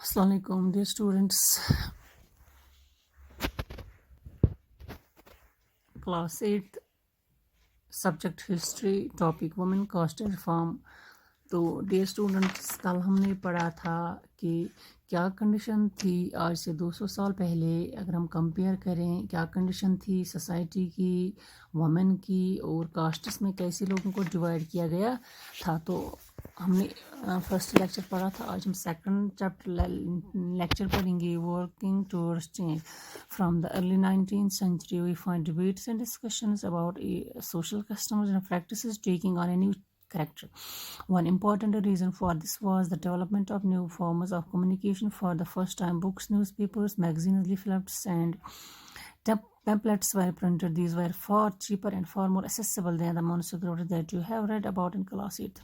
السلام علیکم dear students. Class 8 subject history, topic women caste reform. تو ڈیئر اسٹوڈنٹس, کل ہم نے پڑھا تھا کہ کیا کنڈیشن تھی آج سے 200 سال پہلے. اگر ہم کمپیئر کریں کیا کنڈیشن تھی سوسائٹی کی, وومن کی, اور کاسٹس میں کیسے لوگوں کو ڈیوائڈ کیا گیا تھا. تو ہم نے فرسٹ لیکچر پڑھا تھا. آج ہم سیکنڈ لیکچر پڑھیں گے, working towards change. From the early 19th century we find debates and discussions about social customs and practices taking on a new character. One important reason for this was the development of new forms of communication. For the first time, books, newspapers, magazines, leaflets, and pamphlets were printed. These were far cheaper and far more accessible than the manuscripts that you have read about in class 8.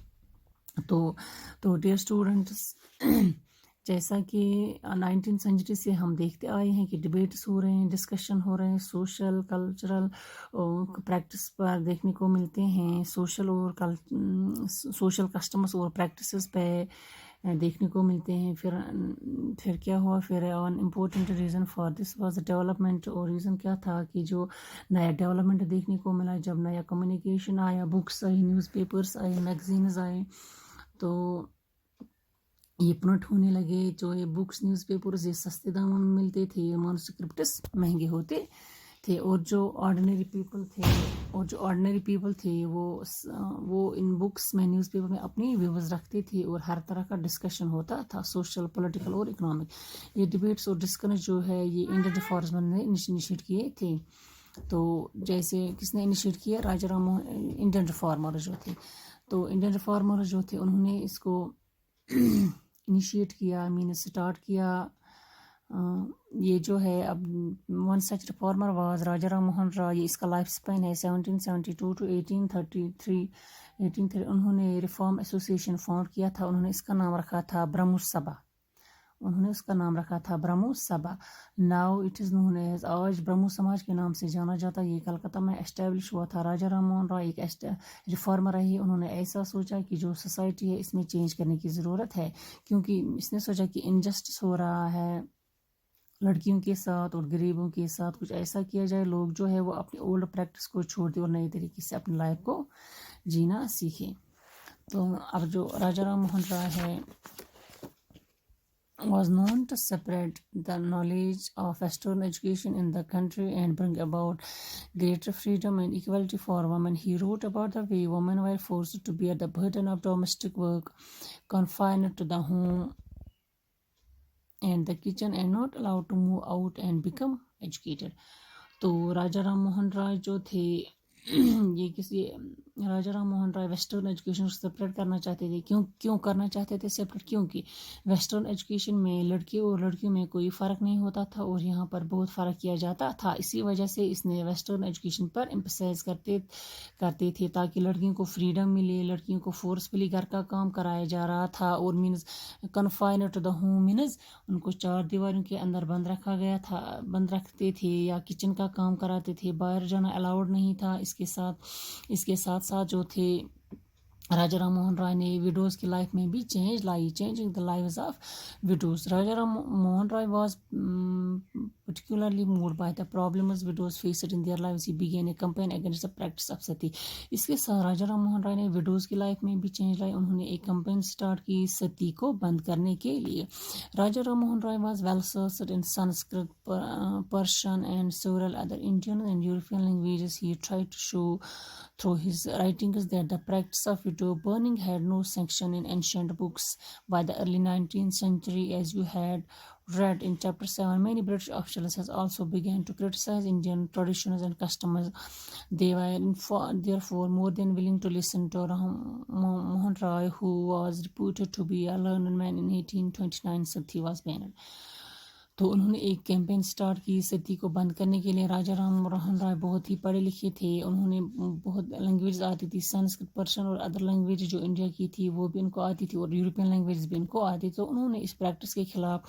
تو dear students, جیسا کہ 19th century سے ہم دیکھتے آئے ہیں کہ debates ہو رہے ہیں, ڈسکشن ہو رہے ہیں, سوشل کلچرل پریکٹس پر دیکھنے کو ملتے ہیں, سوشل کسٹمس اور پریکٹسز پہ دیکھنے کو ملتے ہیں. پھر کیا ہوا, پھر one important reason for this was development. اور ریزن کیا تھا کہ جو نیا ڈیولپمنٹ دیکھنے کو ملا, جب نیا کمیونیکیشن آیا, بکس آئی, نیوز پیپرس آئے, میگزینز آئے, تو یہ پرنٹ ہونے لگے. جو یہ بکس نیوز پیپرز یہ سستے داموں میں ملتے تھے, مانuscripts مہنگے ہوتے تھے, اور جو آرڈنری پیپل تھے وہ ان بکس میں, نیوز پیپر میں اپنی ویوز رکھتے تھے, اور ہر طرح کا ڈسکشن ہوتا تھا, سوشل, پولیٹیکل اور اکنامک. یہ ڈبیٹس اور ڈسکشن جو ہے یہ انڈین ریفارمرز نے انیشیٹ کیے تھے. تو جیسے کس نے انیشیٹ کیا, راجا رام موہن, انڈین ریفارمر جو تھے. تو انڈین ریفارمر جو تھے انہوں نے اس کو انیشیٹ کیا, اسٹارٹ کیا. یہ جو ہے اب ون سچ ریفارمر واز راجا رام موہن رائے. اس کا لائف اسپین ہے 1772 to 1833. انہوں نے ریفارم ایسوسیشن فاؤنڈ کیا تھا. انہوں نے اس کا نام رکھا تھا Brahmo Sabha. Now it is known as, آج برہمو سماج کے نام سے جانا جاتا. یہ کلکتہ میں اسٹیبلش ہوا تھا. راجا رام موہن رائے ایک ریفارمر رہے. انہوں نے ایسا سوچا کہ جو سوسائٹی ہے اس میں چینج کرنے کی ضرورت ہے, کیونکہ اس نے سوچا کہ انجسٹس ہو رہا ہے لڑکیوں کے ساتھ اور غریبوں کے ساتھ. کچھ ایسا کیا جائے لوگ جو ہے وہ اپنی اولڈ پریکٹس کو چھوڑ دیں اور نئے طریقے سے اپنی لائف کو جینا سیکھیں. تو اب جو راجا رام موہن رائے ہے was known to spread the knowledge of Western education in the country and bring about greater freedom and equality for women. He wrote about the way women were forced to bear the burden of domestic work, confined to the home and the kitchen, and not allowed to move out and become educated. تو راجا رام موہن رائے جو تھے راجا رام موہن رائے western education کو separate کرنا چاہتے تھے. کیوں کرنا چاہتے تھے سپریٹ؟ کیونکہ ویسٹرن ایجوکیشن میں لڑکے اور لڑکیوں میں کوئی فرق نہیں ہوتا تھا, اور یہاں پر بہت فرق کیا جاتا تھا. اسی وجہ سے اس نے ویسٹرن ایجوکیشن پر امپسائز کرتے تھے تاکہ لڑکیوں کو فریڈم ملے. لڑکیوں کو فورسفلی گھر کا کام کرایا جا رہا تھا, اور کنفائنڈ ٹو دا ہوم ان کو 4 دیواروں کے اندر بند رکھتے تھے, یا کچن کا کام کراتے تھے. باہر جانا الاؤڈ نہیں تھا. اس کے ساتھ ساتھ جو تھے راجا رام موہن رائے نے ویڈوز کی لائف میں بھی چینج لائی, changing the lives of widows. Raja Ram Mohan Roy was particularly moved by the problems widows faced in their lives. He began a campaign against the practice of sati. اس کے ساتھ راجا رام موہن رائے نے ویڈوز کی لائف میں بھی چینج لائی. انہوں نے ایک کمپین سٹارٹ کی ستی کو بند کرنے کے لیے. راجا رام موہن رائے was well versed in Sanskrit, Persian and several other Indian and European languages. He tried to show through his writings that the practice of widow burning had no sanction in ancient books. By the early 19th century, as you had read in chapter 7, many British officials has also began to criticize Indian traditions and customs. They were therefore more than willing to listen to Mohan Rai, who was reputed to be a learned man. In 1829, Sati was banned. تو انہوں نے ایک campaign start کی ستی کو بند کرنے کے لیے. راجا رام موہن رائے بہت ہی پڑھے لکھے تھے. انہوں نے بہت لینگویج آتی تھی, سنسکرت, پرشین اور ادر لینگویج جو انڈیا کی تھی وہ بھی ان کو آتی تھی, اور یورپین لینگویج بھی ان کو آتی. تو انہوں نے اس پریکٹس کے خلاف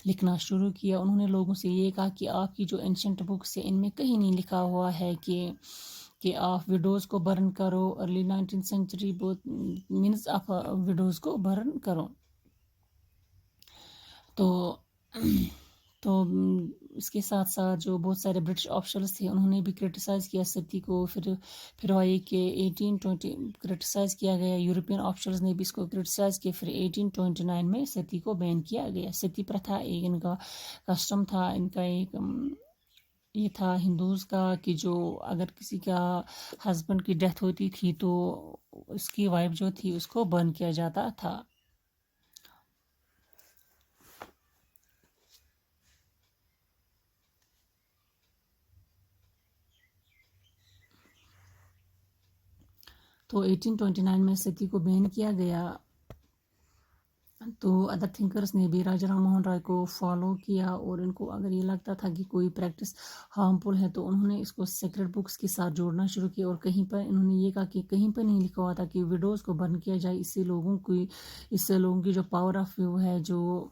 لکھنا شروع کیا. انہوں نے لوگوں سے یہ کہا کہ آپ کی جو اینشنٹ بکس ہے ان میں کہیں نہیں لکھا ہوا ہے کہ آپ ویڈوز کو برن کرو. ارلی 19th سینچری بہت مینز آپ ویڈوز کو برن کرو. تو تو اس کے ساتھ ساتھ جو بہت سارے برٹش آفیشلز تھے انہوں نے بھی کرٹیسائز کیا ستی کو. پھر آئی کہ 1820 کرٹیسائز کیا گیا. یورپین آفیشلز نے بھی اس کو کرٹیسائز کیا. پھر 1829 میں ستی کو بین کیا گیا. ستی پرتھا ایک ان کا کسٹم تھا, ان کا ایک یہ تھا ہندوز کا کہ جو اگر کسی کا ہسبینڈ کی ڈیتھ ہوتی تھی تو اس کی وائف جو تھی اس کو برن کیا جاتا تھا. تو 1829 میں ستی کو بین کیا گیا. تو ادر تھنکرس نے بھی راجا رام موہن رائے کو فالو کیا, اور ان کو اگر یہ لگتا تھا کہ کوئی پریکٹس ہارمفل ہے تو انہوں نے اس کو سیکرٹ بکس کے ساتھ جوڑنا شروع کیا. اور کہیں پر انہوں نے یہ کہا کہ کہیں پر نہیں لکھا ہوا تھا کہ ویڈوز کو برن کیا جائے. اس سے لوگوں کی جو پاور آف ویو ہے, جو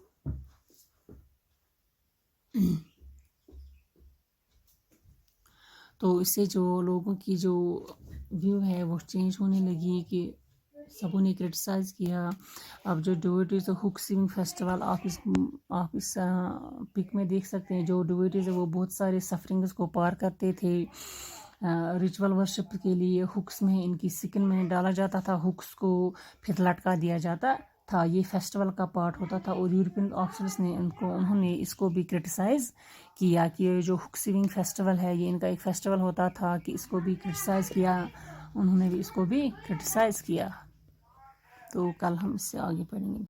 تو اس سے جو لوگوں کی جو ویو ہے وہ چینج ہونے لگی کہ سبوں نے کرٹیسائز کیا. اب جو ڈیوٹیز ہک سونگ فیسٹیول آپ اس پک میں دیکھ سکتے ہیں, جو ڈیوٹیز ہے وہ بہت سارے سفرنگز کو پار کرتے تھے. ریچول ورشپ کے لیے ہکس میں ان کی سکن میں ڈالا جاتا تھا, ہکس کو پھر لٹکا دیا جاتا تھا. یہ فیسٹیول کا پارٹ ہوتا تھا. اور یورپین آفیسرس نے انہوں نے اس کو بھی کرٹیسائز کیا کہ یہ جو ہک سونگ فیسٹیول ہے یہ ان کا ایک فیسٹیول ہوتا تھا, کہ اس کو بھی کرٹیسائز کیا. انہوں نے بھی اس کو بھی کرٹیسائز کیا. تو کل ہم اس سے آگے پڑھیں گے.